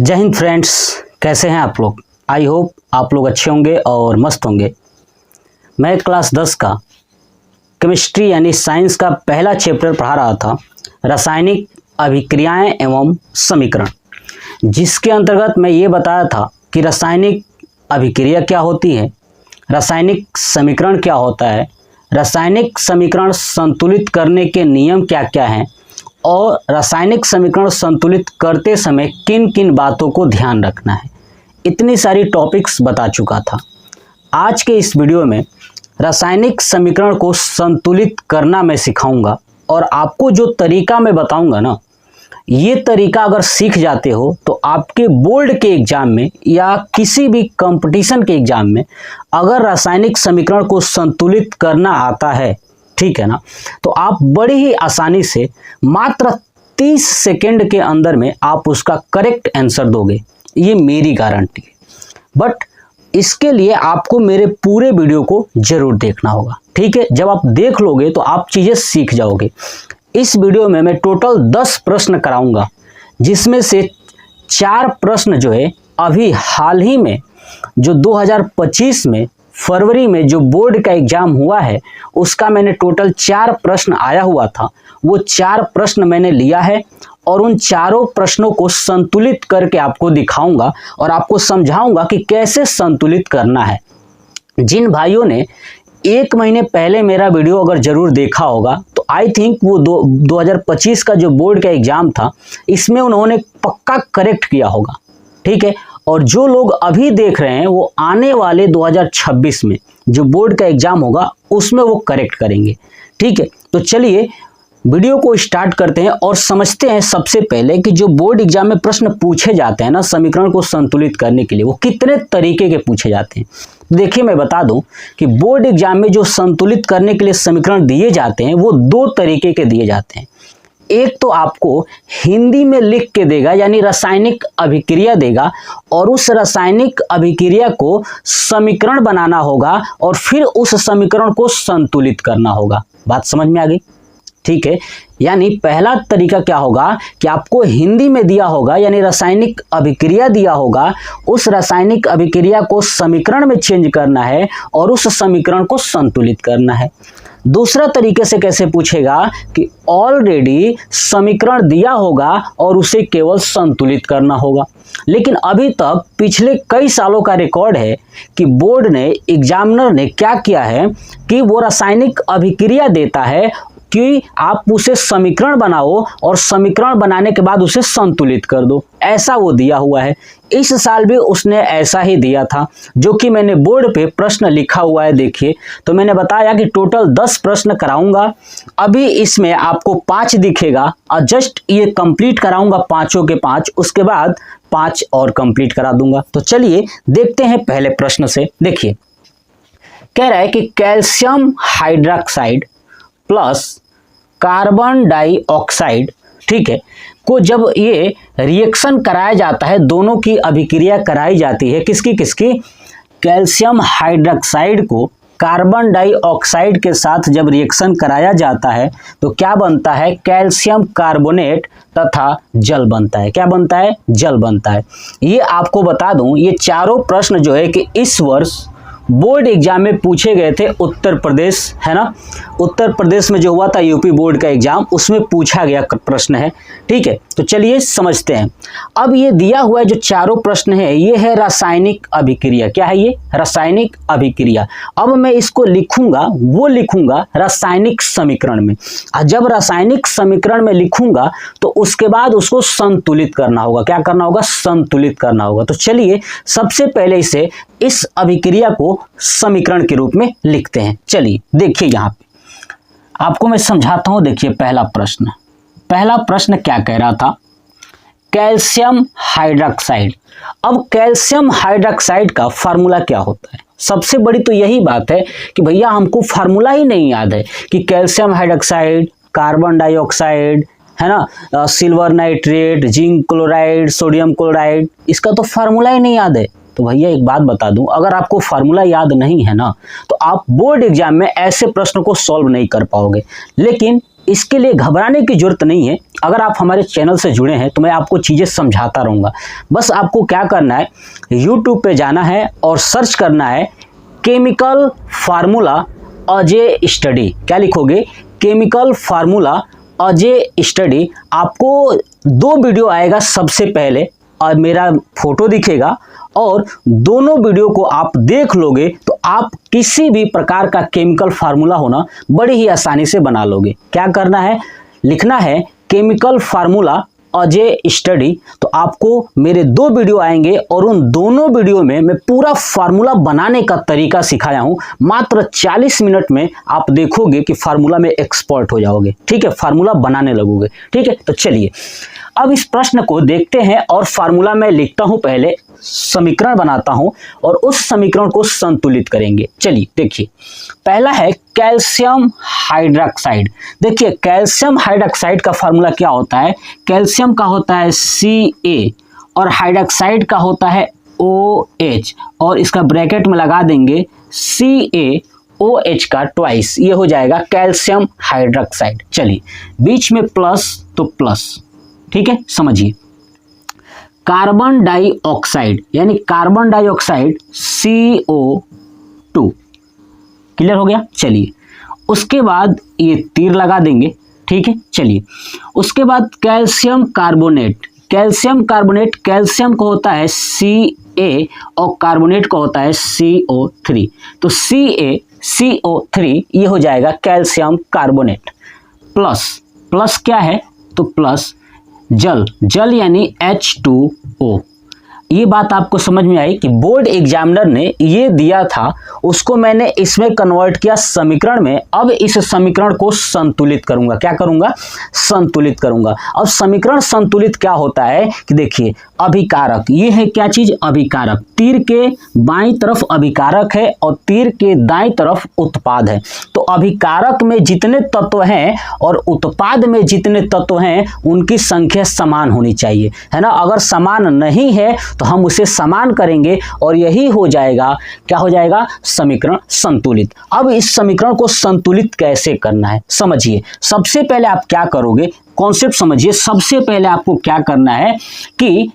जय हिंद फ्रेंड्स, कैसे हैं आप लोग। आई होप आप लोग अच्छे होंगे और मस्त होंगे। मैं क्लास 10 का केमिस्ट्री यानी साइंस का पहला चैप्टर पढ़ा रहा था, रासायनिक अभिक्रियाएं एवं समीकरण, जिसके अंतर्गत मैं ये बताया था कि रासायनिक अभिक्रिया क्या होती है, रासायनिक समीकरण क्या होता है, रासायनिक समीकरण संतुलित करने के नियम क्या क्या हैं और रासायनिक समीकरण संतुलित करते समय किन किन बातों को ध्यान रखना है। इतनी सारी टॉपिक्स बता चुका था। आज के इस वीडियो में रासायनिक समीकरण को संतुलित करना मैं सिखाऊंगा और आपको जो तरीका मैं बताऊंगा ना, ये तरीका अगर सीख जाते हो तो आपके बोर्ड के एग्जाम में या किसी भी कंपटीशन के एग्जाम में अगर रासायनिक समीकरण को संतुलित करना आता है, ठीक है ना, तो आप बड़ी ही आसानी से मात्र 30 सेकेंड के अंदर में आप उसका करेक्ट आंसर दोगे, ये मेरी गारंटी है। बट इसके लिए आपको मेरे पूरे वीडियो को जरूर देखना होगा, ठीक है। जब आप देख लोगे तो आप चीज़ें सीख जाओगे। इस वीडियो में मैं टोटल 10 प्रश्न कराऊंगा, जिसमें से 4 प्रश्न जो है अभी हाल ही में जो 2025 में फरवरी में जो बोर्ड का एग्जाम हुआ है, उसका मैंने टोटल 4 प्रश्न आया हुआ था, वो 4 प्रश्न मैंने लिया है और उन चारों प्रश्नों को संतुलित करके आपको दिखाऊंगा और आपको समझाऊंगा कि कैसे संतुलित करना है। जिन भाइयों ने 1 महीने पहले मेरा वीडियो अगर जरूर देखा होगा तो आई थिंक वो 2025 का जो बोर्ड का एग्जाम था, इसमें उन्होंने पक्का करेक्ट किया होगा, ठीक है। और जो लोग अभी देख रहे हैं वो आने वाले 2026 में जो बोर्ड का एग्जाम होगा उसमें वो करेक्ट करेंगे, ठीक है। तो चलिए वीडियो को स्टार्ट करते हैं और समझते हैं सबसे पहले कि जो बोर्ड एग्जाम में प्रश्न पूछे जाते हैं ना समीकरण को संतुलित करने के लिए, वो कितने तरीके के पूछे जाते हैं। देखिए मैं बता दूं कि बोर्ड एग्जाम में जो संतुलित करने के लिए समीकरण दिए जाते हैं वो 2 तरीके के दिए जाते हैं। एक तो आपको हिंदी में लिख के देगा, यानी रासायनिक अभिक्रिया देगा और उस रासायनिक अभिक्रिया को समीकरण बनाना होगा और फिर उस समीकरण को संतुलित करना होगा। बात समझ में आ गई, ठीक है। यानी पहला तरीका क्या होगा कि आपको हिंदी में दिया होगा, यानी रासायनिक अभिक्रिया दिया होगा, उस रासायनिक अभिक्रिया को समीकरण में चेंज करना है और उस समीकरण को संतुलित करना है। दूसरा तरीके से कैसे पूछेगा कि ऑलरेडी समीकरण दिया होगा और उसे केवल संतुलित करना होगा। लेकिन अभी तक पिछले कई सालों का रिकॉर्ड है कि बोर्ड ने, एग्जामिनर ने क्या किया है कि वो रासायनिक अभिक्रिया देता है कि आप उसे समीकरण बनाओ और समीकरण बनाने के बाद उसे संतुलित कर दो, ऐसा वो दिया हुआ है। इस साल भी उसने ऐसा ही दिया था, जो कि मैंने बोर्ड पे प्रश्न लिखा हुआ है। देखिए, तो मैंने बताया कि टोटल 10 प्रश्न कराऊंगा। अभी इसमें आपको 5 दिखेगा और जस्ट ये कंप्लीट कराऊंगा 5 के 5, उसके बाद 5 और कंप्लीट करा दूंगा। तो चलिए देखते हैं पहले प्रश्न से। देखिए, कह रहा है कि calcium hydroxide plus carbon dioxide, ठीक है, को जब ये रिएक्शन कराया जाता है, दोनों की अभिक्रिया कराई जाती है, किसकी किसकी, कैल्शियम हाइड्रोक्साइड को कार्बन डाइऑक्साइड के साथ जब रिएक्शन कराया जाता है तो क्या बनता है, कैल्शियम कार्बोनेट तथा जल बनता है। क्या बनता है, जल बनता है। ये आपको बता दूं, ये चारों प्रश्न जो है कि इस वर्ष बोर्ड एग्जाम में पूछे गए थे। उत्तर प्रदेश है ना, उत्तर प्रदेश में जो हुआ था यूपी बोर्ड का एग्जाम, उसमें पूछा गया प्रश्न है, ठीक है। तो चलिए समझते हैं। अब ये दिया हुआ जो चारों प्रश्न है, ये है रासायनिक अभिक्रिया। क्या है ये, रासायनिक अभिक्रिया। अब मैं इसको लिखूंगा, वो लिखूंगा रासायनिक समीकरण में। और जब रासायनिक समीकरण में लिखूंगा तो उसके बाद उसको संतुलित करना होगा। क्या करना होगा, संतुलित करना होगा। तो चलिए सबसे पहले इसे, इस अभिक्रिया को समीकरण के रूप में लिखते हैं। चलिए देखिए, यहां पे आपको मैं समझाता हूं। देखिए पहला प्रश्न क्या कह रहा था, कैल्शियम हाइड्रोक्साइड। अब कैल्शियम हाइड्रोक्साइड का फार्मूला क्या होता है। सबसे बड़ी तो यही बात है कि भैया हमको फार्मूला ही नहीं याद है कि कैल्शियम हाइड्रोक्साइड, कार्बन डाइऑक्साइड, है ना, silver nitrate, zinc chloride, sodium chloride, इसका तो फार्मूला ही नहीं याद है। तो भैया एक बात बता दूं, अगर आपको फार्मूला याद नहीं है ना, तो आप बोर्ड एग्जाम में ऐसे प्रश्न को सॉल्व नहीं कर पाओगे। लेकिन इसके लिए घबराने की जरूरत नहीं है। अगर आप हमारे चैनल से जुड़े हैं तो मैं आपको चीज़ें समझाता रहूँगा। बस आपको क्या करना है, यूट्यूब पे जाना है और सर्च करना है केमिकल फार्मूला अजय स्टडी। क्या लिखोगे? Chemical formula Ajay study. आपको 2 वीडियो आएगा सबसे पहले और मेरा फोटो दिखेगा, और दोनों वीडियो को आप देख लोगे तो आप किसी भी प्रकार का केमिकल फार्मूला होना बड़ी ही आसानी से बना लोगे। क्या करना है, लिखना है केमिकल फार्मूला अजय स्टडी। तो आपको मेरे 2 वीडियो आएंगे और उन दोनों वीडियो में मैं पूरा फार्मूला बनाने का तरीका सिखाया हूं। मात्र 40 मिनट में आप देखोगे कि फार्मूला में एक्सपर्ट हो जाओगे। ठीक है, फार्मूला बनाने लगोगे। ठीक है, तो चलिए अब इस प्रश्न को देखते हैं और फार्मूला में लिखता हूं, पहले समीकरण बनाता हूं और उस समीकरण को संतुलित करेंगे। चलिए देखिए, पहला है कैल्शियम हाइड्रोक्साइड। देखिए कैल्शियम हाइड्रोक्साइड का फार्मूला क्या होता है? कैल्शियम का होता है Ca और हाइड्रोक्साइड का होता है OH, और इसका ब्रैकेट में लगा देंगे CaOH का ट्वाइस, ये हो जाएगा कैल्शियम हाइड्रोक्साइड। चलिए बीच में प्लस तो प्लस, ठीक है, समझिए। कार्बन डाइऑक्साइड यानी कार्बन डाइऑक्साइड CO2, क्लियर हो गया। चलिए उसके बाद ये तीर लगा देंगे, ठीक है। चलिए उसके बाद calcium carbonate. Calcium carbonate, calcium को होता है Ca और कार्बोनेट को होता है CO3, तो CaCO3 ये हो जाएगा कैल्शियम कार्बोनेट। प्लस प्लस क्या है? तो प्लस जल, जल यानी H2O। ये बात आपको समझ में आई कि बोर्ड एग्जामिनर ने ये दिया था, उसको मैंने इसमें कन्वर्ट किया समीकरण में। अब इस समीकरण को संतुलित करूंगा। क्या करूंगा? संतुलित करूंगा। अब समीकरण संतुलित क्या होता है कि देखिए, अभिकारक, ये है क्या चीज? अभिकारक। तीर के बाईं तरफ अभिकारक है और तीर के दाईं तरफ उत्पाद है। तो अभिकारक में जितने तत्व हैं और उत्पाद में जितने तत्व हैं उनकी संख्या समान होनी चाहिए, है ना। अगर समान नहीं है तो हम उसे समान करेंगे और यही हो जाएगा, क्या हो जाएगा? समीकरण संतुलित। अब इस समीकरण को संतुलित कैसे करना है समझिए। सबसे पहले आप क्या करोगे, कॉन्सेप्ट समझिए। सबसे पहले आपको क्या करना है कि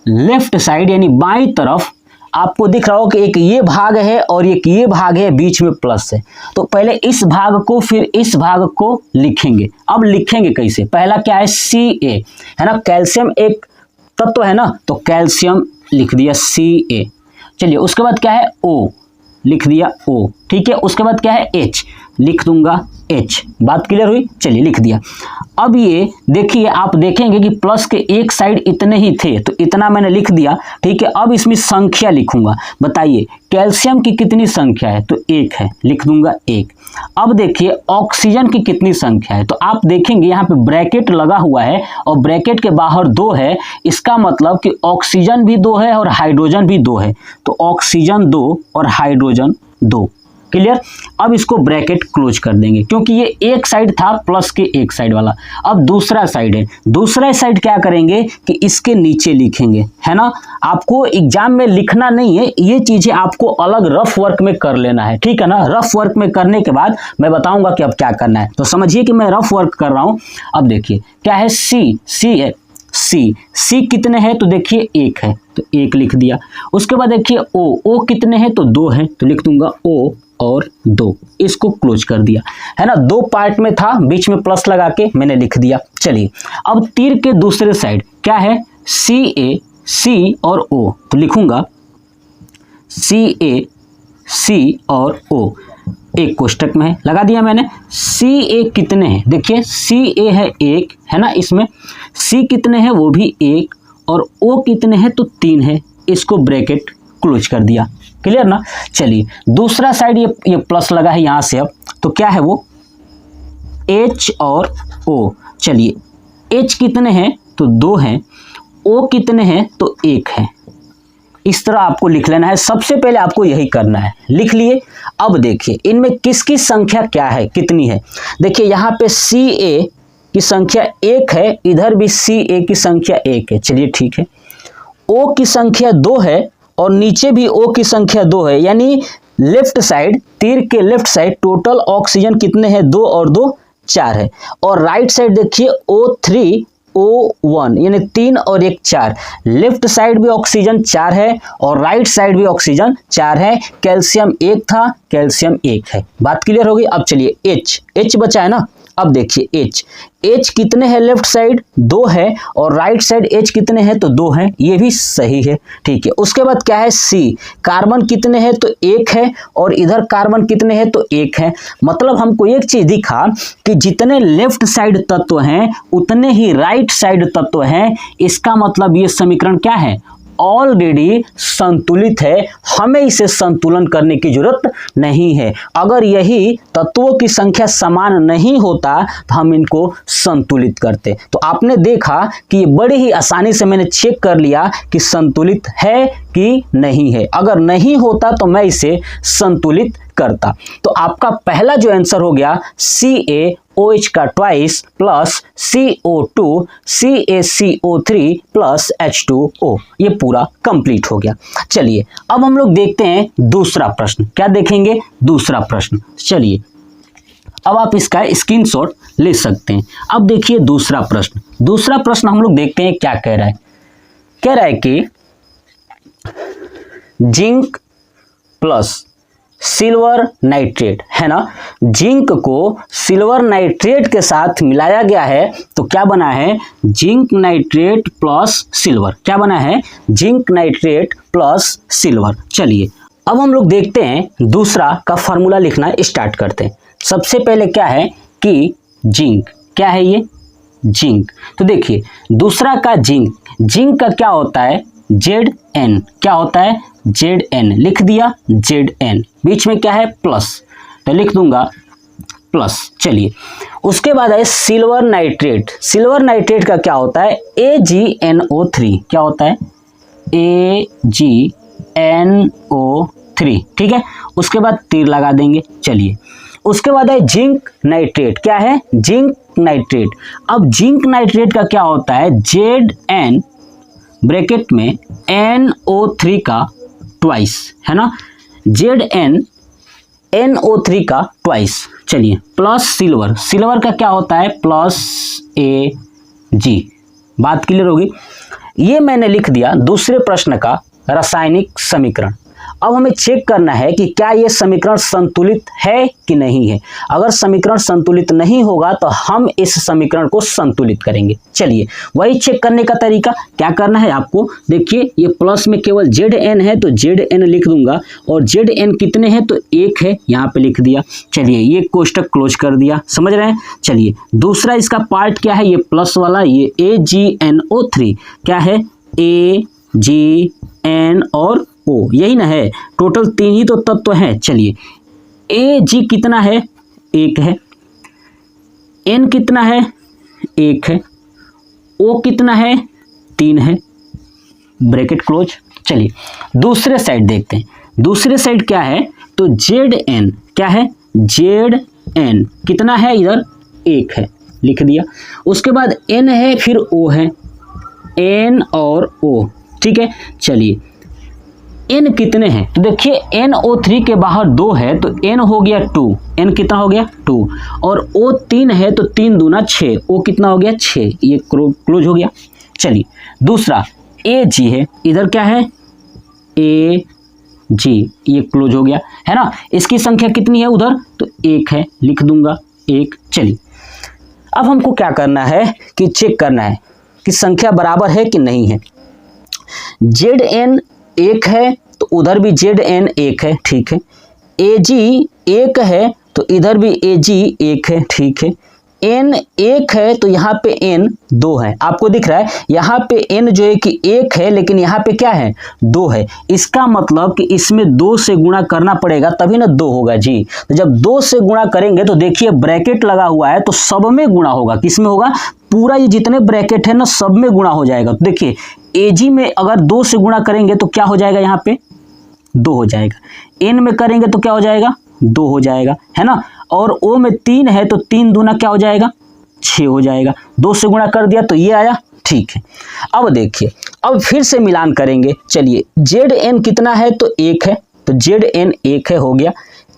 लेफ्ट साइड यानी बाईं तरफ आपको दिख रहा हो कि एक ये भाग है और एक ये भाग है, बीच में प्लस है। तो पहले इस भाग को फिर इस भाग को लिखेंगे। अब लिखेंगे कैसे? पहला क्या है? Ca, है ना। कैल्शियम एक तत्व है ना, तो कैल्शियम लिख दिया Ca। चलिए उसके बाद क्या है? O, लिख दिया O, ठीक है। उसके बाद क्या है? H, लिख दूंगा H। बात क्लियर हुई? चलिए लिख दिया। अब ये देखिए, आप देखेंगे कि प्लस के एक साइड इतने ही थे, तो इतना मैंने लिख दिया, ठीक है। अब इसमें संख्या लिखूंगा। बताइए कैल्शियम की कितनी संख्या है? तो 1 है, लिख दूंगा 1। अब देखिए ऑक्सीजन की कितनी संख्या है? तो आप देखेंगे यहाँ पे ब्रैकेट लगा हुआ है और ब्रैकेट के बाहर 2 है। इसका मतलब कि ऑक्सीजन भी 2 है और हाइड्रोजन भी 2 है। तो ऑक्सीजन 2 और हाइड्रोजन 2, क्लियर। अब इसको ब्रैकेट क्लोज कर देंगे क्योंकि ये एक साइड था प्लस के एक साइड वाला। अब दूसरा साइड है, दूसरा साइड क्या करेंगे कि इसके नीचे लिखेंगे, है ना। आपको एग्जाम में लिखना नहीं है, ये चीजें आपको अलग रफ वर्क में कर लेना है, ठीक है ना। रफ वर्क में करने के बाद मैं बताऊंगा कि अब क्या करना है। तो समझिए कि मैं रफ वर्क कर रहा हूं। अब देखिए क्या है? सी है। सी कितने हैं? तो देखिए 1 है, तो 1 लिख दिया। उसके बाद देखिए ओ कितने हैं? तो 2 है, तो लिख दूंगा O और 2। इसको क्लोज कर दिया, है ना। 2 पार्ट में था, बीच में प्लस लगा के मैंने लिख दिया। चलिए अब तीर के दूसरे साइड क्या है? C और O, तो लिखूंगा C और O। एक कोष्टक में है, लगा दिया मैंने। Ca कितने हैं? देखिए Ca है 1, है ना। इसमें C कितने हैं? वो भी 1, और O कितने हैं? तो 3 है। इसको ब्रैकेट क्लोज कर दिया, क्लियर ना। चलिए दूसरा साइड ये प्लस लगा है यहाँ से। अब तो क्या है वो? H और O। चलिए H कितने हैं? तो 2 हैं। O कितने हैं? तो 1 है। इस तरह आपको लिख लेना है। सबसे पहले आपको यही करना है, लिख लिए। अब देखिए इनमें किसकी संख्या क्या है, कितनी है? देखिए यहाँ पे Ca की संख्या 1 है, इधर भी Ca की संख्या 1 है। चलिए ठीक है। O की संख्या 2 है और नीचे भी O की संख्या 2 है, यानी लेफ्ट साइड, तीर के लेफ्ट साइड टोटल ऑक्सीजन कितने हैं? 2 और 2 4 है। और राइट साइड देखिए O3 O1 यानी 3 और 1 4। लेफ्ट साइड भी ऑक्सीजन 4 है और राइट साइड भी ऑक्सीजन 4 है। कैल्शियम 1 था, कैल्शियम 1 है। बात क्लियर होगी। अब चलिए H बचा है ना। अब देखिए H कितने हैं लेफ्ट साइड 2 है और राइट साइड H कितने हैं तो 2 है, ये भी सही है, ठीक है। उसके बाद क्या है C, कार्बन कितने हैं तो 1 है और इधर कार्बन कितने हैं तो 1 है। मतलब हमको एक चीज दिखा कि जितने लेफ्ट साइड तत्व हैं उतने ही राइट साइड तत्व हैं। इसका मतलब ये समीकरण क्या है, ऑलरेडी संतुलित है, हमें इसे संतुलन करने की जरूरत नहीं है। अगर यही तत्वों की संख्या समान नहीं होता तो हम इनको संतुलित करते। तो आपने देखा कि ये बड़ी ही आसानी से मैंने चेक कर लिया कि संतुलित है कि नहीं है। अगर नहीं होता तो मैं इसे संतुलित करता। तो आपका पहला जो आंसर हो गया CaOH का twice plus CO2 CaCO3 plus H2O, ये पूरा कंप्लीट हो गया। चलिए अब हम लोग देखते हैं दूसरा प्रश्न। क्या देखेंगे, दूसरा प्रश्न। चलिए अब आप इसका स्क्रीनशॉट ले सकते हैं। अब देखिए दूसरा प्रश्न। दूसरा प्रश्न हम लोग देखते हैं क्या कह रहा है। कह रहा है कि जिंक प्लस सिल्वर नाइट्रेट है ना, जिंक को सिल्वर नाइट्रेट के साथ मिलाया गया है तो क्या बना है, जिंक नाइट्रेट प्लस सिल्वर। क्या बना है, जिंक नाइट्रेट प्लस सिल्वर। चलिए अब हम लोग देखते हैं दूसरा का फॉर्मूला लिखना स्टार्ट करते हैं। सबसे पहले क्या है कि जिंक, क्या है ये जिंक। तो देखिए दूसरा का जिंक का क्या होता है Zn, क्या होता है Zn, लिख दिया Zn, बीच में क्या है प्लस, तो लिख दूंगा प्लस। चलिए उसके बाद है सिल्वर नाइट्रेट। सिल्वर नाइट्रेट का क्या होता है AgNO3, क्या होता है AgNO3, ठीक है। उसके बाद तीर लगा देंगे। चलिए उसके बाद है जिंक नाइट्रेट। क्या है जिंक नाइट्रेट। अब जिंक नाइट्रेट का क्या होता है Zn ब्रैकेट में NO3 का ट्वाइस, है ना, ZnNO3 का ट्वाइस। चलिए प्लस सिल्वर, सिल्वर का क्या होता है प्लस Ag। बात क्लियर होगी। ये मैंने लिख दिया दूसरे प्रश्न का रासायनिक समीकरण। अब हमें चेक करना है कि क्या ये समीकरण संतुलित है कि नहीं है। अगर समीकरण संतुलित नहीं होगा तो हम इस समीकरण को संतुलित करेंगे। चलिए वही चेक करने का तरीका क्या करना है आपको। देखिए ये प्लस में केवल Zn है तो Zn लिख दूंगा और Zn कितने हैं तो 1 है, यहाँ पे लिख दिया। चलिए ये कोष्टक क्लोज कर दिया, समझ रहे हैं। चलिए दूसरा इसका पार्ट क्या है, ये प्लस वाला, ये AgNO3 क्या है AgN और O, यही ना है, टोटल 3 ही तो तत्व हैं। चलिए Ag कितना है 1 है, N कितना है 1 है, O कितना है 3 है, ब्रैकेट क्लोज। चलिए दूसरे साइड देखते हैं। दूसरे साइड क्या है तो Zn, क्या है Zn कितना है इधर 1 है, लिख दिया। उसके बाद N है फिर O है, N और O, ठीक है। चलिए N कितने हैं तो देखिए NO3 के बाहर 2 है तो N हो गया 2, N कितना हो गया 2 और O 3 है तो 3 दूना 6, O कितना हो गया 6, ये क्लोज हो गया। चलिए दूसरा Ag है, इधर क्या है Ag, ये क्लोज हो गया, है ना। इसकी संख्या कितनी है उधर तो 1 है, लिख दूंगा 1। चलिए अब हमको क्या करना है कि चेक करना है कि संख्या बराबर है कि नहीं है। Zn 1 है तो उधर भी Zn 1 है, ठीक है। Ag 1 है तो इधर भी Ag 1 है, ठीक है। N 1 है तो यहाँ पे N 2 है, आपको दिख रहा है यहाँ पे N जो है कि 1 है लेकिन यहाँ पे क्या है 2 है। इसका मतलब कि इसमें 2 से गुणा करना पड़ेगा तभी ना 2 होगा जी। तो जब 2 से गुणा करेंगे तो देखिए ब्रैकेट लगा हुआ है तो सब में गुणा होगा, किसमें होगा पूरा, ये जितने ब्रैकेट है ना सब में गुणा हो जाएगा। तो देखिए Ag में अगर 2 से गुणा करेंगे तो क्या हो जाएगा, यहाँ पे 2 हो जाएगा। N में करेंगे तो क्या हो जाएगा 2 हो जाएगा, है ना। और O में 3 है तो 3 दूना क्या हो जाएगा 6 हो जाएगा। 2 से गुणा कर दिया तो ये आया, ठीक है। अब देखिए अब फिर से मिलान करेंगे। चलिए Zn कितना है तो 1 है तो Zn 1 है, हो गया।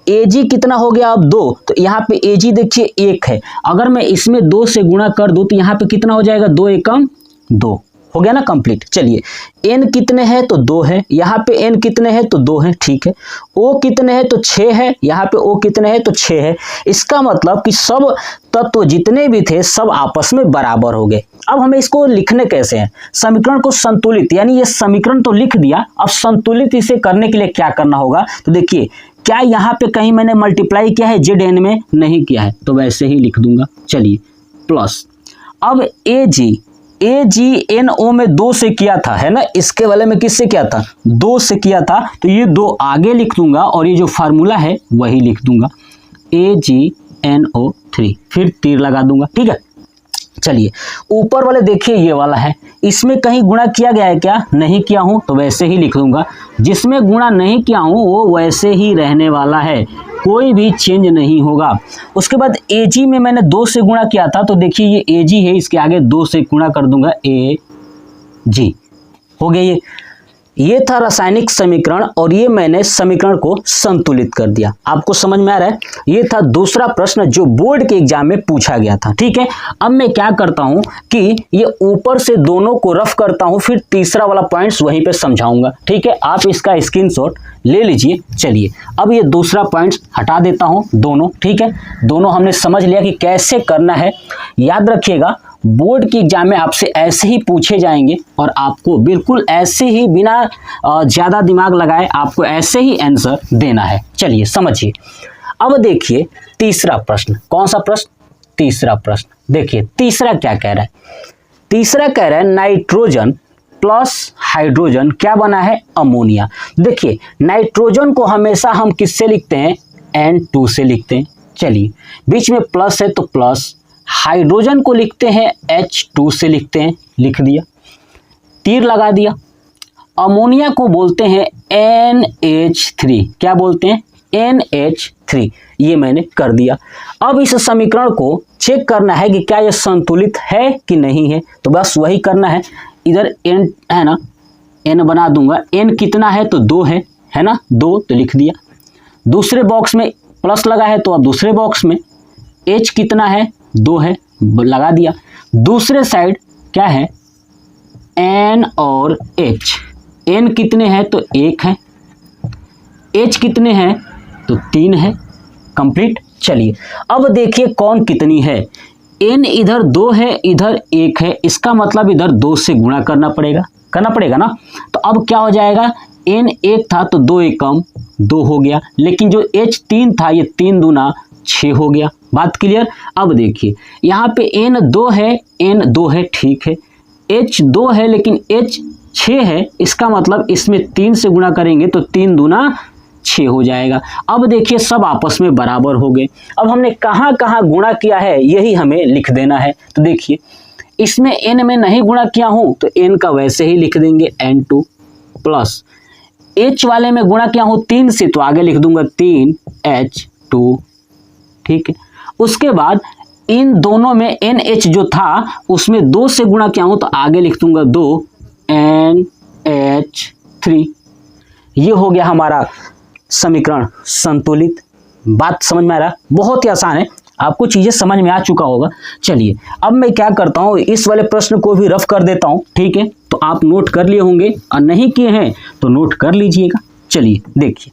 Ag कितना हो गया अब 2, तो यहाँ पे Ag देखिए 1 है, अगर मैं इसमें 2 से गुणा कर दूं तो यहाँ पे कितना हो जाएगा, 2 एकम 2 हो गया ना कंप्लीट। चलिए n कितने हैं तो 2 है, यहाँ पे n कितने हैं तो 2 है, ठीक है। O कितने हैं तो 6 है, यहाँ पे O कितने हैं तो 6 है। इसका मतलब कि सब तत्व जितने भी थे सब आपस में बराबर हो गए। अब हमें इसको लिखने कैसे हैं, समीकरण को संतुलित, यानी ये समीकरण तो लिख दिया, अब संतुलित इसे करने के लिए क्या करना होगा, तो देखिए क्या यहाँ पे कहीं मैंने मल्टीप्लाई किया है Zn में, नहीं किया है, तो वैसे ही लिख दूंगा। चलिए प्लस, अब AgNO में 2 से किया था, है ना, इसके वाले में किससे किया था, 2 से किया था, तो ये 2 आगे लिख दूंगा और ये जो फार्मूला है वही लिख दूंगा, AgNO3, फिर तीर लगा दूंगा, ठीक है। चलिए ऊपर वाले देखिए ये वाला है, इसमें कहीं गुणा किया गया है क्या, नहीं किया हूं, तो वैसे ही लिख दूंगा। जिसमें गुणा नहीं किया हूं वो वैसे ही रहने वाला है, कोई भी चेंज नहीं होगा। उसके बाद Ag में मैंने 2 से गुणा किया था, तो देखिए ये Ag है, इसके आगे 2 से गुणा कर दूंगा, Ag हो गया। ये था रासायनिक समीकरण और ये मैंने समीकरण को संतुलित कर दिया। आपको समझ में आ रहा है, ये था दूसरा प्रश्न जो बोर्ड के एग्जाम में पूछा गया था, ठीक है। अब मैं क्या करता हूं कि ये ऊपर से दोनों को रफ करता हूं, फिर तीसरा वाला पॉइंट्स वहीं पे समझाऊंगा, ठीक है। आप इसका स्क्रीनशॉट ले लीजिए। चलिए अब ये दूसरा पॉइंट्स हटा देता हूं दोनों, ठीक है। दोनों हमने समझ लिया कि कैसे करना है। याद रखिएगा बोर्ड की एग्जाम में आपसे ऐसे ही पूछे जाएंगे और आपको बिल्कुल ऐसे ही बिना ज़्यादा दिमाग लगाए आपको ऐसे ही आंसर देना है। चलिए समझिए। अब देखिए तीसरा प्रश्न, कौन सा प्रश्न, तीसरा प्रश्न। देखिए तीसरा क्या कह रहा है, तीसरा कह रहा है नाइट्रोजन प्लस हाइड्रोजन क्या बना है, अमोनिया। देखिए नाइट्रोजन को हमेशा हम किससे लिखते हैं, N2 से लिखते हैं। चलिए बीच में प्लस है तो प्लस, हाइड्रोजन को लिखते हैं H2 से लिखते हैं, लिख दिया, तीर लगा दिया। अमोनिया को बोलते हैं NH3, क्या बोलते हैं, NH3, ये मैंने कर दिया। अब इस समीकरण को चेक करना है कि क्या यह संतुलित है कि नहीं है, तो बस वही करना है। इधर n है ना, n बना दूंगा, n कितना है तो 2 है ना, 2 तो लिख दिया। दूसरे बॉक्स में प्लस लगा है तो अब दूसरे बॉक्स में H कितना है, 2 है, लगा दिया। दूसरे साइड क्या है, N और H, N कितने हैं तो 1 है, H कितने हैं तो 3 है, कंप्लीट। चलिए अब देखिए कौन कितनी है, N इधर 2 है, इधर 1 है, इसका मतलब इधर 2 से गुणा करना पड़ेगा ना। तो अब क्या हो जाएगा, N 1 था तो 2 एकम 2 हो गया, लेकिन जो H 3 था ये 3 दूना 6 हो गया। बात क्लियर। अब देखिए यहाँ पे N 2 है, ठीक है, H 2 है लेकिन H 6 है, इसका मतलब इसमें 3 से गुणा करेंगे तो 3 दूना 6 हो जाएगा। अब देखिए सब आपस में बराबर हो गए। अब हमने कहाँ कहाँ गुणा किया है यही हमें लिख देना है। तो देखिए इसमें N में नहीं गुणा किया हूँ तो N का वैसे ही लिख देंगे N2 प्लस, H वाले में गुणा किया हूँ 3 से तो आगे लिख दूंगा 3H2, ठीक है। उसके बाद इन दोनों में NH जो था उसमें 2 से गुणा किया हूँ तो आगे लिख दूंगा 2NH3। ये हो गया हमारा समीकरण संतुलित। बात समझ में आ रहा है, बहुत ही आसान है, आपको चीजें समझ में आ चुका होगा। चलिए अब मैं क्या करता हूँ, इस वाले प्रश्न को भी रफ कर देता हूँ, ठीक है। तो आप नोट कर लिए होंगे और नहीं किए हैं तो नोट कर लीजिएगा। चलिए देखिए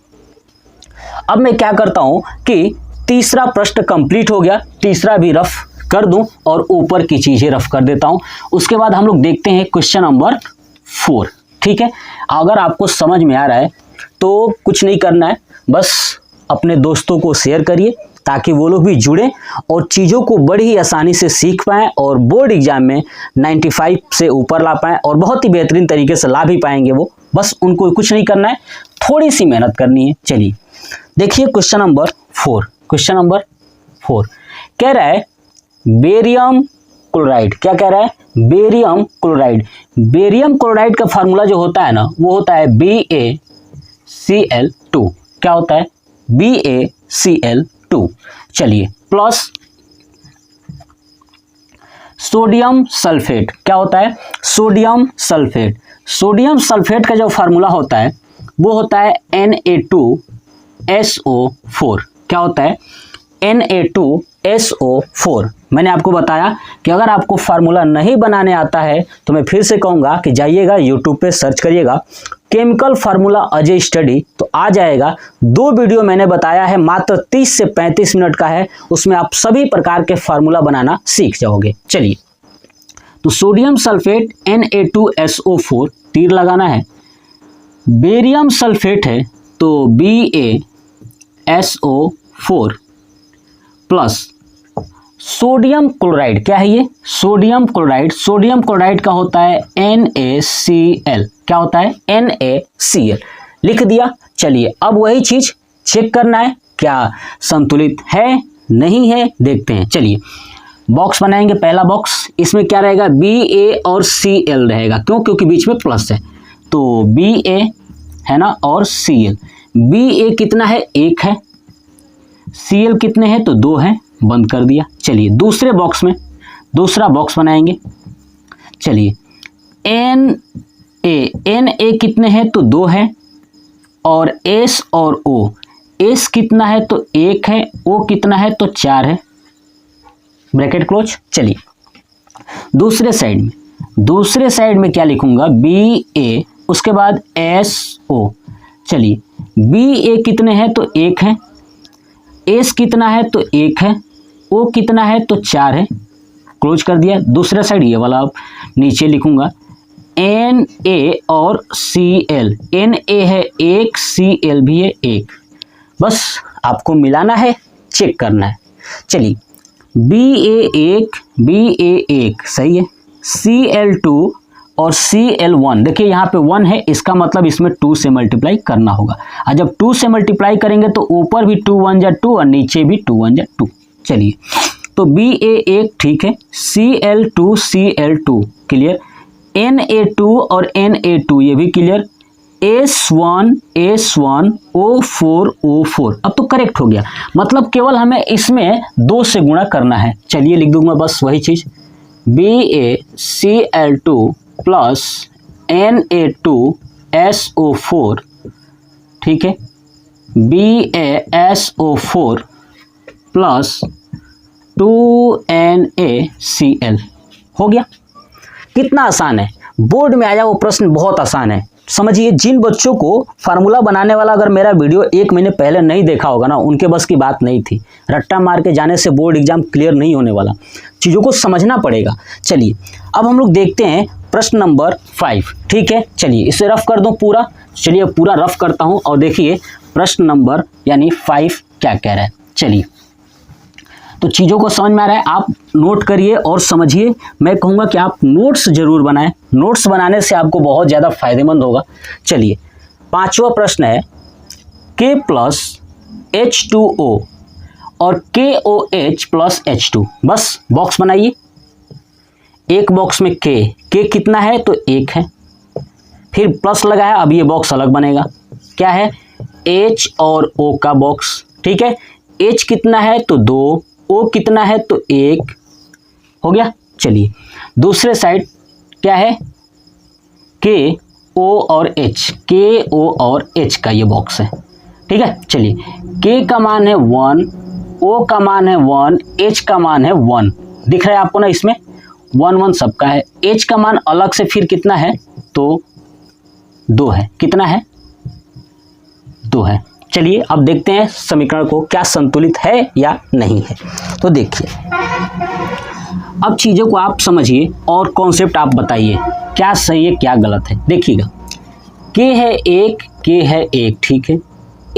अब मैं क्या करता हूँ कि तीसरा प्रश्न कंप्लीट हो गया, तीसरा भी रफ कर दूं और ऊपर की चीजें रफ कर देता हूं। उसके बाद हम लोग देखते हैं क्वेश्चन नंबर 4, ठीक है। अगर आपको समझ में आ रहा है तो कुछ नहीं करना है, बस अपने दोस्तों को शेयर करिए ताकि वो लोग भी जुड़े और चीज़ों को बड़ी ही आसानी से सीख पाएँ और बोर्ड एग्जाम में 95 से ऊपर ला पाएँ और बहुत ही बेहतरीन तरीके से ला भी पाएंगे वो। बस उनको कुछ नहीं करना है, थोड़ी सी मेहनत करनी है। चलिए देखिए क्वेश्चन नंबर 4, क्वेश्चन नंबर 4 कह रहा है बेरियम क्लोराइड। क्या कह रहा है, बेरियम क्लोराइड। बेरियम क्लोराइड का फार्मूला जो होता है ना वो होता है BaCl2। क्या होता है, BaCl2। चलिए प्लस सोडियम सल्फेट। क्या होता है, सोडियम सल्फेट। सोडियम सल्फेट का जो फार्मूला होता है वो होता है Na2 Na2SO4। क्या होता है? Na2SO4। मैंने आपको बताया कि अगर आपको फार्मूला नहीं बनाने आता है तो मैं फिर से कहूँगा कि जाइएगा यूट्यूब पे सर्च करिएगा केमिकल फार्मूला अजय स्टडी, तो आ जाएगा। 2 वीडियो मैंने बताया है, मात्र 30 से 35 मिनट का है, उसमें आप सभी प्रकार के फार्मूला बनाना सीख जाओगे। चलिए, तो सोडियम सल्फेट Na2SO4 तीर लगाना है। बेरियम सल्फेट है तो BaSO4 प्लस सोडियम क्लोराइड। क्या है ये? Sodium chloride. सोडियम क्लोराइड का होता है NaCl। क्या होता है? NaCl। लिख दिया। चलिए, अब वही चीज चेक करना है, क्या संतुलित है नहीं है, देखते हैं। चलिए, बॉक्स बनाएंगे। पहला बॉक्स, इसमें क्या रहेगा? Ba और Cl रहेगा। क्यों? क्योंकि बीच में प्लस है, तो Ba है ना और Cl। Ba कितना है? 1 है। Cl कितने हैं? तो 2 है। बंद कर दिया। चलिए, दूसरे बॉक्स में दूसरा बॉक्स बनाएंगे। चलिए, Na कितने हैं? तो 2 है। और S और O, S कितना है? तो 1 है। O कितना है? तो 4 है। Bracket close. चलिए, दूसरे साइड में क्या लिखूंगा? Ba, उसके बाद SO। चलिए, Ba कितने हैं? तो 1 है। S कितना है? तो 1 है। O कितना है? तो 4 है। क्लोज कर दिया। दूसरा साइड ये वाला अब नीचे लिखूंगा Na और Cl। Na है 1, Cl भी है 1। बस आपको मिलाना है, चेक करना है। चलिए, Ba1 सही है। Cl2 और Cl1, देखिए यहाँ पे 1 है, इसका मतलब इसमें 2 से मल्टीप्लाई करना होगा। और जब 2 से मल्टीप्लाई करेंगे तो ऊपर भी 2 1 जा 2 और नीचे भी 2 1 जा 2। चलिए, तो Ba1 ठीक है। Cl2 clear. Na2 और Na2 ये भी क्लियर। S1 O4 अब तो करेक्ट हो गया। मतलब केवल हमें इसमें 2 से गुणा करना है। चलिए, लिख दूंगा बस वही चीज, BaCl2 प्लस Na2SO4, ठीक है, BaSO4 प्लस 2NaCl। हो गया। कितना आसान है, बोर्ड में आया वो प्रश्न बहुत आसान है। समझिए, जिन बच्चों को फार्मूला बनाने वाला अगर मेरा वीडियो 1 महीने पहले नहीं देखा होगा ना, उनके बस की बात नहीं थी। रट्टा मार के जाने से बोर्ड एग्जाम क्लियर नहीं होने वाला, चीज़ों को समझना पड़ेगा। चलिए, अब हम लोग देखते हैं प्रश्न नंबर 5, ठीक है। चलिए, इसे रफ कर दूं पूरा। चलिए, पूरा रफ करता हूं और देखिए प्रश्न नंबर यानी 5 क्या कह रहा है। चलिए, तो चीज़ों को समझ में आ रहा है, आप नोट करिए और समझिए। मैं कहूँगा कि आप नोट्स जरूर बनाएं, नोट्स बनाने से आपको बहुत ज़्यादा फायदेमंद होगा। चलिए, 5वां प्रश्न है, K प्लस H2O और KOH प्लस H2। बस बॉक्स बनाइए। एक बॉक्स में K कितना है? तो 1 है। फिर प्लस लगाया, अब ये बॉक्स अलग बनेगा। क्या है? H और O का बॉक्स, ठीक है। H कितना है? तो 2, O कितना है? तो 1 हो गया। चलिए, दूसरे साइड क्या है? KO और H का ये बॉक्स है, ठीक है। चलिए, K का मान है 1, O का मान है 1, H का मान है 1। दिख रहा है आपको ना, इसमें 1 1 सबका है। H का मान अलग से फिर कितना है? तो 2 है। कितना है? 2 है। चलिए, अब देखते हैं समीकरण को, क्या संतुलित है या नहीं है। तो देखिए, अब चीज़ों को आप समझिए और कॉन्सेप्ट आप बताइए, क्या सही है क्या गलत है। देखिएगा, K है 1, ठीक है।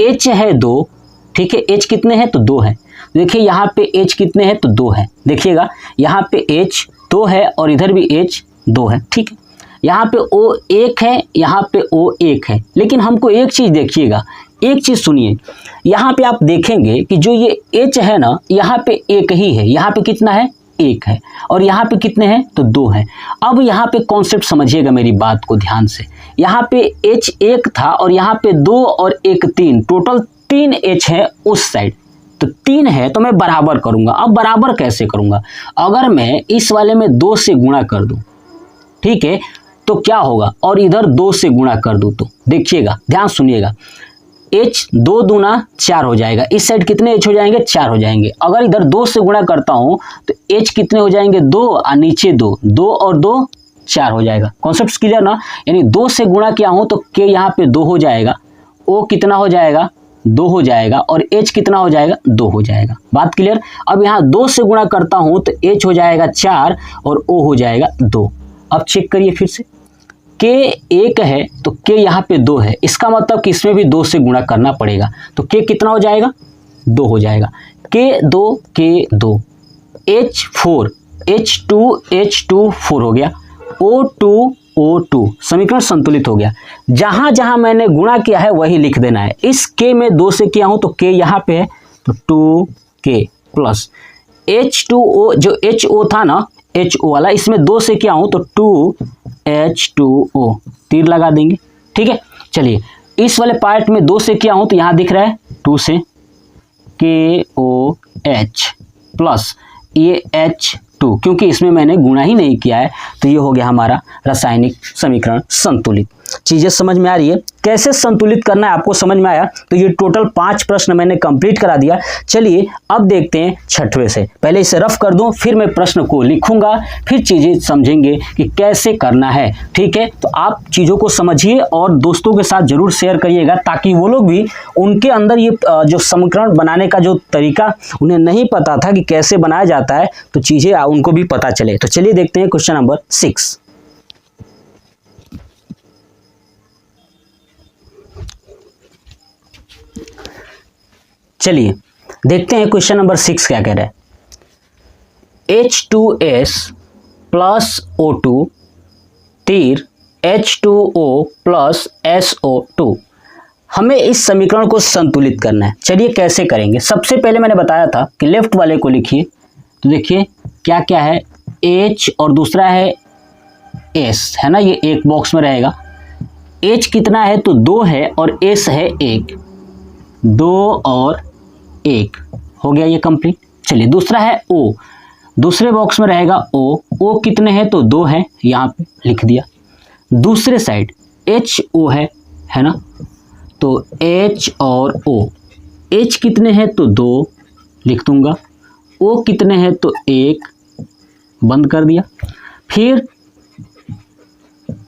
H है 2, ठीक है। H कितने हैं? तो 2 है। देखिए, यहाँ पे H कितने हैं? तो 2 है। देखिएगा, यहाँ पे H 2 है और इधर भी H 2 है, ठीक है। यहाँ पे O 1 है, यहाँ पे O 1 है। लेकिन हमको एक चीज़ देखिएगा, एक चीज़ सुनिए, यहाँ पे आप देखेंगे कि जो ये H है ना, यहाँ पे 1 ही है। यहाँ पे कितना है? 1 है। और यहाँ पे कितने हैं? तो 2 है। अब यहाँ पे कॉन्सेप्ट समझिएगा मेरी बात को ध्यान से। यहाँ पे H 1 था और यहाँ पे 2 और 1 3, टोटल 3 H है उस साइड। तो 3 है तो मैं बराबर करूँगा। अब बराबर कैसे करूँगा? अगर मैं इस वाले में 2 से गुणा कर दूँ, ठीक है, तो क्या होगा? और इधर 2 से गुणा कर दूँ तो देखिएगा, ध्यान सुनिएगा, H 2 दूना 4 हो जाएगा। इस साइड कितने H हो जाएंगे? 4 हो जाएंगे। अगर इधर 2 से गुणा करता हूँ तो H कितने हो जाएंगे? 2 और नीचे 2, 2 और 2 4 हो जाएगा। कॉन्सेप्ट क्लियर ना? यानी 2 से गुणा किया हूँ तो K यहाँ पे 2 हो जाएगा, O कितना हो जाएगा? 2 हो जाएगा और H कितना हो जाएगा? 2 हो जाएगा। बात क्लियर? अब यहाँ 2 से गुणा करता हूँ तो H हो जाएगा 4 और O हो जाएगा 2। अब चेक करिए फिर से, K 1 है तो K यहाँ पे 2 है, इसका मतलब कि इसमें भी 2 से गुणा करना पड़ेगा। तो K कितना हो जाएगा? 2 हो जाएगा। K 2 H4 H2 4 हो गया। O2 समीकरण संतुलित हो गया। जहां जहां मैंने गुणा किया है वही लिख देना है। इस K में 2 से किया हूं तो K यहाँ पे है तो 2K प्लस H2O, जो HO था ना, HO वाला, इसमें 2 से किया हूं तो 2H2O, तीर लगा देंगे। ठीक है, चलिए इस वाले पार्ट में 2 से किया हूं तो यहाँ दिख रहा है 2 से KOH प्लस ये H2, क्योंकि इसमें मैंने गुणा ही नहीं किया है तो ये हो गया हमारा रासायनिक समीकरण संतुलित। चीज़ें समझ में आ रही है? कैसे संतुलित करना है आपको समझ में आया? तो ये टोटल 5 प्रश्न मैंने कंप्लीट करा दिया। चलिए अब देखते हैं 6वें से। पहले इसे रफ कर दूं, फिर मैं प्रश्न को लिखूंगा, फिर चीज़ें समझेंगे कि कैसे करना है। ठीक है, तो आप चीज़ों को समझिए और दोस्तों के साथ जरूर शेयर करिएगा, ताकि वो लोग भी, उनके अंदर ये जो समीकरण बनाने का जो तरीका उन्हें नहीं पता था कि कैसे बनाया जाता है, तो चीज़ें उनको भी पता चले। तो चलिए देखते हैं क्वेश्चन नंबर 6। चलिए देखते हैं क्वेश्चन नंबर 6 क्या कह रहा है। H2S प्लस O2 तीर H2O प्लस SO2। हमें इस समीकरण को संतुलित करना है। चलिए कैसे करेंगे? सबसे पहले मैंने बताया था कि लेफ्ट वाले को लिखिए, तो देखिए क्या क्या है, H और दूसरा है S, है ना, ये एक बॉक्स में रहेगा। H कितना है? तो 2 है और S है 1, 2 और 1 हो गया, ये कंप्लीट। चलिए दूसरा है O, दूसरे बॉक्स में रहेगा O कितने हैं? तो 2 है, यहाँ पे लिख दिया। दूसरे साइड HO है ना, तो H और O, H कितने हैं? तो 2 लिख दूंगा, O कितने हैं? तो 1, बंद कर दिया। फिर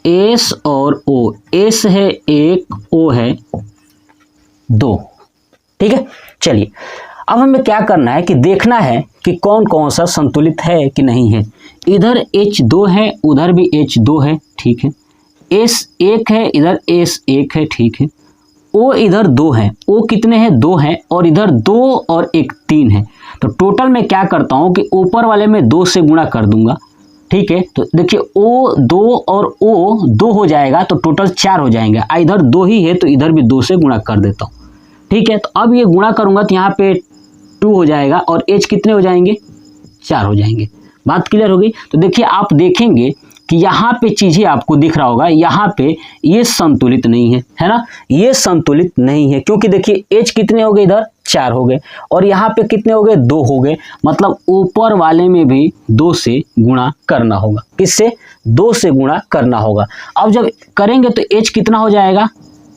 S और O, S है 1, O है 2। ठीक है, चलिए अब हमें क्या करना है कि देखना है कि कौन कौन सा संतुलित है कि नहीं है। इधर H2 है, उधर भी H2 है, ठीक है। S1 है, इधर S1 है, ठीक है। O इधर 2 है, O कितने हैं? 2 हैं और इधर 2 और 1 3 है। तो टोटल में क्या करता हूँ कि ऊपर वाले में 2 से गुणा कर दूंगा। ठीक है, तो देखिए O 2 और O 2 हो जाएगा तो टोटल 4 हो जाएंगे। इधर 2 ही है तो इधर भी 2 से गुणा कर देता हूँ। ठीक है, तो अब ये गुणा करूंगा तो यहाँ पे 2 हो जाएगा और H कितने हो जाएंगे? 4 हो जाएंगे। बात क्लियर हो गई? तो देखिए आप देखेंगे कि यहाँ पे चीज़ें आपको दिख रहा होगा, यहाँ पे ये संतुलित नहीं है ना, ये संतुलित नहीं है, क्योंकि देखिए H कितने हो गए? इधर 4 हो गए और यहाँ पे कितने हो गए? 2 हो गए। मतलब ऊपर वाले में भी 2 से गुणा करना होगा। किससे? 2 से गुणा करना होगा। अब जब करेंगे तो H कितना हो जाएगा?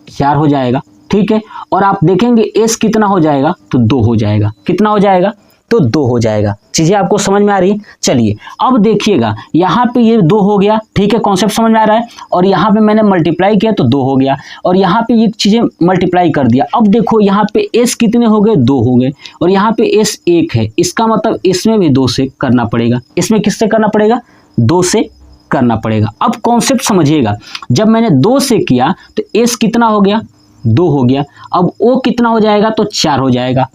4 हो जाएगा। ठीक है, और आप देखेंगे S कितना हो जाएगा? तो 2 हो जाएगा। कितना हो जाएगा? तो 2 हो जाएगा। चीजें आपको समझ में आ रही? चलिए अब देखिएगा, यहाँ पे ये 2 हो गया। ठीक है, कॉन्सेप्ट समझ में आ रहा है। और यहाँ पे मैंने मल्टीप्लाई किया तो 2 हो गया और यहाँ पे ये चीजें मल्टीप्लाई कर दिया। अब देखो यहाँ पे S कितने हो गए? 2 हो गए और यहाँ पे S 1 है, इसका मतलब इसमें भी 2 से करना पड़ेगा। इसमें किससे करना पड़ेगा? 2 से करना पड़ेगा। अब कॉन्सेप्ट समझिएगा, जब मैंने 2 से किया तो S कितना हो गया? 2 हो गया। अब O कितना हो जाएगा? तो 4 हो जाएगा।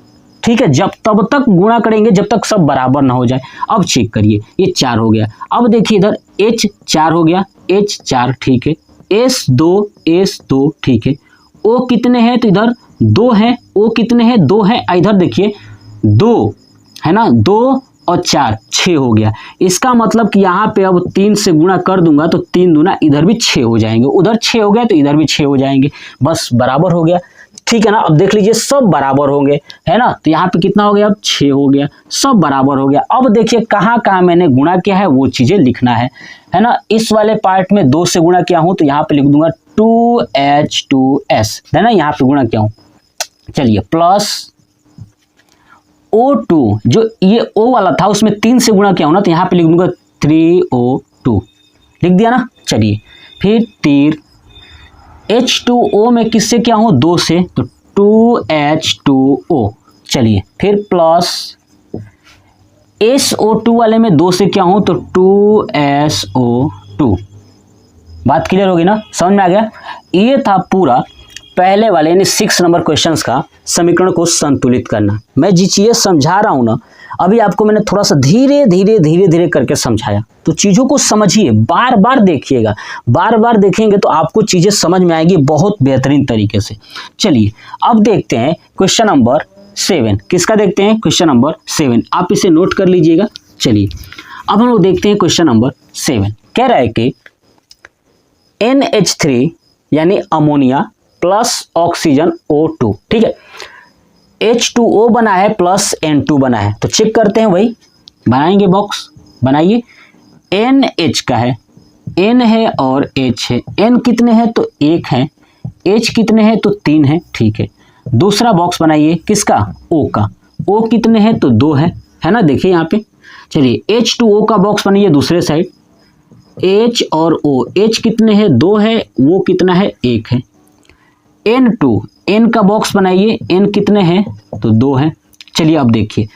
ठीक है, जब तब तक गुणा करेंगे जब तक सब बराबर ना हो जाए। अब चेक करिए, ये 4 हो गया। अब देखिए इधर H 4 हो गया, H 4, ठीक है। S2 ठीक है। O कितने हैं? तो इधर 2 है। O कितने हैं? 2 है। इधर देखिए 2 है ना, 2 और 4 6 हो गया। इसका मतलब कि यहाँ पे अब 3 से गुणा कर दूंगा तो 3 दूना इधर भी 6 हो जाएंगे। उधर 6 हो गया तो इधर भी 6 हो जाएंगे, बस बराबर हो गया। ठीक है ना, अब देख लीजिए सब बराबर होंगे, है ना। तो यहाँ पे कितना हो गया? अब 6 हो गया, सब बराबर हो गया। अब देखिए कहाँ कहाँ मैंने गुणा किया है वो चीजें लिखना है ना। इस वाले पार्ट में 2 से गुणा किया हूँ तो यहाँ पे लिख दूंगा 2H2S, है ना, यहाँ पे गुणा किया हूँ चलिए प्लस O2, जो ये O वाला था उसमें 3 से गुणा किया हो ना, तो यहाँ पे लिख दूंगा 3O2, लिख दिया ना। चलिए फिर तीर H2O में किससे क्या हूँ 2 से, तो 2H2O। चलिए फिर प्लस SO2 वाले में 2 से क्या हूँ, तो 2SO2। बात क्लियर होगी ना, समझ में आ गया। ये था पूरा पहले वाले यानी 6 नंबर क्वेश्चंस का समीकरण को संतुलित करना। मैं जिस चीज़ें समझा रहा हूँ ना, अभी आपको मैंने थोड़ा सा धीरे धीरे करके समझाया, तो चीज़ों को समझिए, बार बार देखिएगा, बार बार देखेंगे तो आपको चीज़ें समझ में आएगी बहुत बेहतरीन तरीके से। चलिए अब देखते हैं क्वेश्चन नंबर 7। किसका देखते हैं, क्वेश्चन नंबर 7, आप इसे नोट कर लीजिएगा। चलिए अब हम लोग देखते हैं क्वेश्चन नंबर 7। कह रहा है कि NH3 यानी अमोनिया प्लस ऑक्सीजन O2, ठीक है, H2O बना है प्लस N2 बना है, तो चेक करते हैं, वही बनाएंगे, बॉक्स बनाइए। NH का है, N है और H है। N कितने हैं, तो 1 है। H कितने हैं, तो 3 है, ठीक है। दूसरा बॉक्स बनाइए, किसका, O का। O कितने हैं, तो 2 है ना, देखिए यहाँ पे। चलिए H2O का बॉक्स बनाइए दूसरे साइड, H और O, H कितने हैं, 2 है, वो कितना है, 1 है। N2, N का बॉक्स बनाइए, N कितने हैं, तो 2 है। चलिए अब देखिए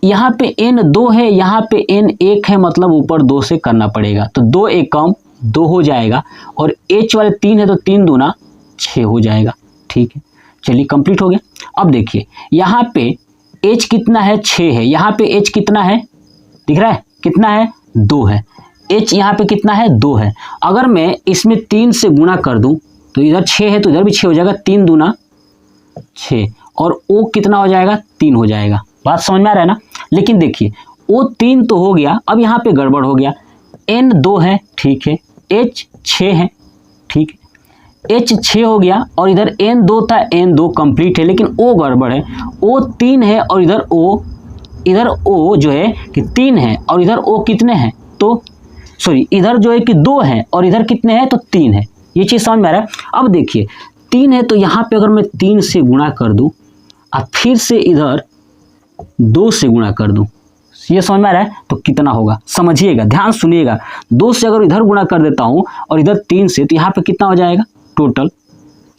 यहाँ पे N 2 है, यहाँ पे N 1 है, मतलब ऊपर 2 से करना पड़ेगा, तो 2 1 कम 2 हो जाएगा, और H वाले 3 है, तो 3 दूना 6 हो जाएगा, ठीक है। चलिए कंप्लीट हो गया। अब देखिए यहाँ पे H कितना है, 6 है, यहाँ पे H कितना है, दिख रहा है, कितना है, 2 है। H यहाँ पे कितना है, 2 है। अगर मैं इसमें 3 से गुणा कर दूं तो इधर 6 है, तो इधर भी 6 हो जाएगा, 3 दूना 6, और O कितना हो जाएगा, 3 हो जाएगा। बात समझ में आ रहा है ना। लेकिन देखिए O 3 तो हो गया, अब यहाँ पे गड़बड़ हो गया। N 2 है, ठीक है, H 6 है, ठीक है, H 6 हो गया, और इधर N 2 था, N 2 कंप्लीट है, लेकिन O गड़बड़ है, O 3 है, और इधर O जो है कि 3 है, और इधर O कितने हैं, तो सॉरी इधर जो है कि 2 है, और इधर कितने हैं, तो 3 है। ये चीज़ समझ में आ रहा है। अब देखिए 3 है, तो यहाँ पे अगर मैं 3 से गुणा कर दूं और फिर से इधर 2 से गुणा कर दूं, ये समझ में आ रहा है, तो कितना होगा, समझिएगा, ध्यान सुनिएगा। 2 से अगर इधर गुणा कर देता हूँ और इधर 3 से, तो यहाँ पे कितना हो जाएगा, टोटल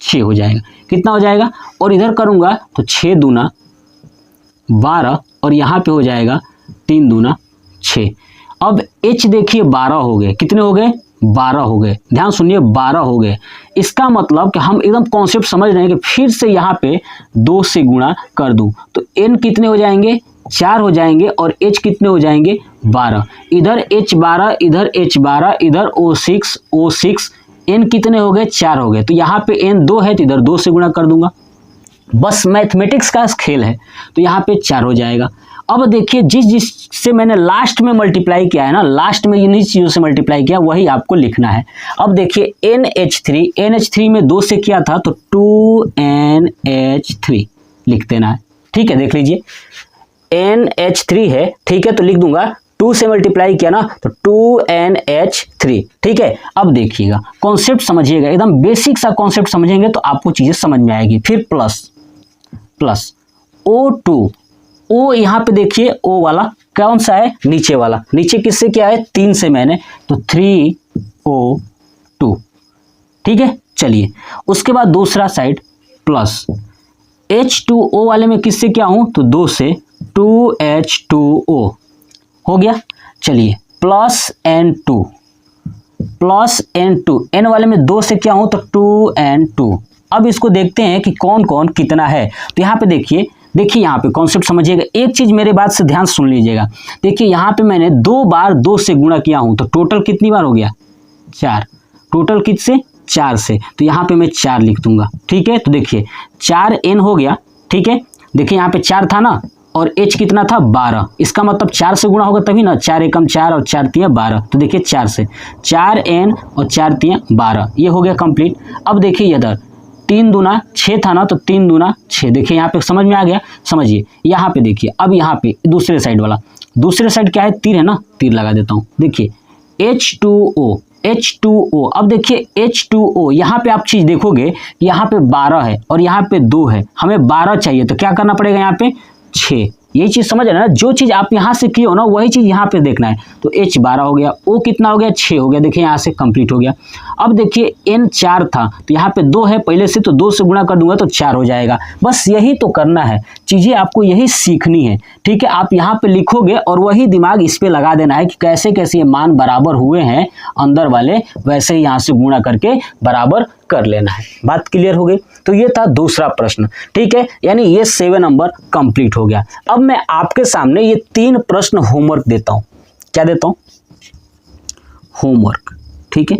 6 हो जाएगा। कितना हो जाएगा, और इधर करूँगा तो 6 दूना 12, और यहाँ पे हो जाएगा 3 दूना 6। अब H देखिए 12 हो गए, कितने हो गए, 12 हो गए। ध्यान सुनिए, 12 हो गए। इसका मतलब कि हम एकदम कॉन्सेप्ट समझ रहे हैं कि फिर से यहाँ पे 2 से गुणा कर दूं तो N कितने हो जाएंगे, 4 हो जाएंगे, और H कितने हो जाएंगे, 12। इधर H12, इधर H12, इधर O6, N कितने हो गए, 4 हो गए। तो यहाँ पे N 2 है, तो इधर 2 से गुणा कर दूंगा। बस मैथमेटिक्स का खेल है, तो यहाँ पे 4 हो जाएगा। अब देखिए जिस से मैंने लास्ट में मल्टीप्लाई किया है ना, लास्ट में इन्हीं चीज़ों से मल्टीप्लाई किया, वही आपको लिखना है। अब देखिए NH3 में 2 से किया था, तो 2NH3 लिख देना है, ठीक है। देख लीजिए NH3 है, ठीक है, तो लिख दूंगा 2 से मल्टीप्लाई किया ना, तो 2NH3, ठीक है। अब देखिएगा कॉन्सेप्ट समझिएगा, एकदम बेसिक सा कॉन्सेप्ट समझेंगे तो आपको चीज़ें समझ में आएगी। फिर प्लस O2, O यहाँ पे देखिए O वाला कौन सा है, नीचे वाला, नीचे किससे क्या है, 3 से मैंने, तो 3O2, ठीक है। चलिए उसके बाद दूसरा साइड प्लस H2O वाले में किससे क्या हूं, तो 2 से, 2H2O हो गया। चलिए प्लस N2, N वाले में 2 से क्या हूं, तो 2N2। अब इसको देखते हैं कि कौन कौन कितना है। तो यहाँ पे देखिए यहाँ पे कॉन्सेप्ट समझिएगा। एक चीज मेरे बात से ध्यान सुन लीजिएगा। देखिए यहाँ पे मैंने 2 बार 2 से गुणा किया हूं, तो टोटल कितनी बार हो गया, 4। टोटल किससे, 4 से, तो यहाँ पे मैं 4 लिख दूंगा, ठीक है। तो देखिए 4N हो गया, ठीक है। देखिए यहाँ पे 4 था ना, और H कितना था, 12। इसका मतलब 4 से गुणा होगा तभी ना, 4 एकम 4 और 4 3 12। तो देखिए 4 से 4N और 4 3 12, ये हो गया कंप्लीट। अब देखिए इधर 3 दूना 6 था ना, तो 3 दूना 6। देखिए यहाँ पे समझ में आ गया, समझिए। यहाँ पे देखिए, अब यहाँ पे दूसरे साइड वाला, दूसरे साइड क्या है, तीर है ना, तीर लगा देता हूँ। देखिए H2O H2O। अब देखिए H2O, यहाँ पे आप चीज देखोगे यहाँ पे 12 है और यहाँ पे 2 है, हमें 12 चाहिए तो क्या करना पड़ेगा यहाँ पे 6। यही चीज समझ रहे हैं ना, जो चीज आप यहाँ से किए हो ना वही चीज यहाँ पे देखना है। तो H 12 हो गया, O कितना हो गया 6 हो गया, देखिए यहाँ से कंप्लीट हो गया। अब देखिए N 4 था तो यहाँ पे 2 है पहले से, तो 2 से गुणा कर दूंगा तो 4 हो जाएगा। बस यही तो करना है, चीजें आपको यही सीखनी है, ठीक है। आप यहाँ पे लिखोगे और वही दिमाग इस पे लगा देना है कि कैसे कैसे ये मान बराबर हुए हैं अंदर वाले, वैसे ही यहाँ से गुणा करके बराबर कर लेना है। बात क्लियर हो गई। तो ये था दूसरा प्रश्न, ठीक है, यानी ये 7 नंबर कंप्लीट हो गया। अब मैं आपके सामने ये 3 प्रश्न होमवर्क देता हूं। क्या देता हूं? होमवर्क, ठीक है।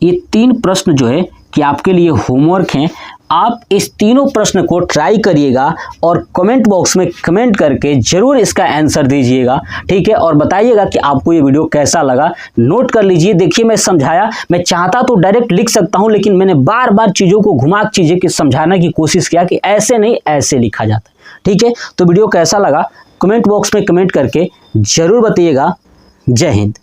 ये 3 प्रश्न जो है कि आपके लिए होमवर्क हैं। आप इस तीनों प्रश्न को ट्राई करिएगा और कमेंट बॉक्स में कमेंट करके जरूर इसका आंसर दीजिएगा, ठीक है। और बताइएगा कि आपको ये वीडियो कैसा लगा। नोट कर लीजिए, देखिए मैं समझाया, मैं चाहता तो डायरेक्ट लिख सकता हूं, लेकिन मैंने बार बार चीज़ों को घुमा चीज़ें की समझाने की कोशिश किया कि ऐसे नहीं ऐसे लिखा जाता है, ठीक है। तो वीडियो कैसा लगा कमेंट बॉक्स में कमेंट करके जरूर बताइएगा। जय हिंद।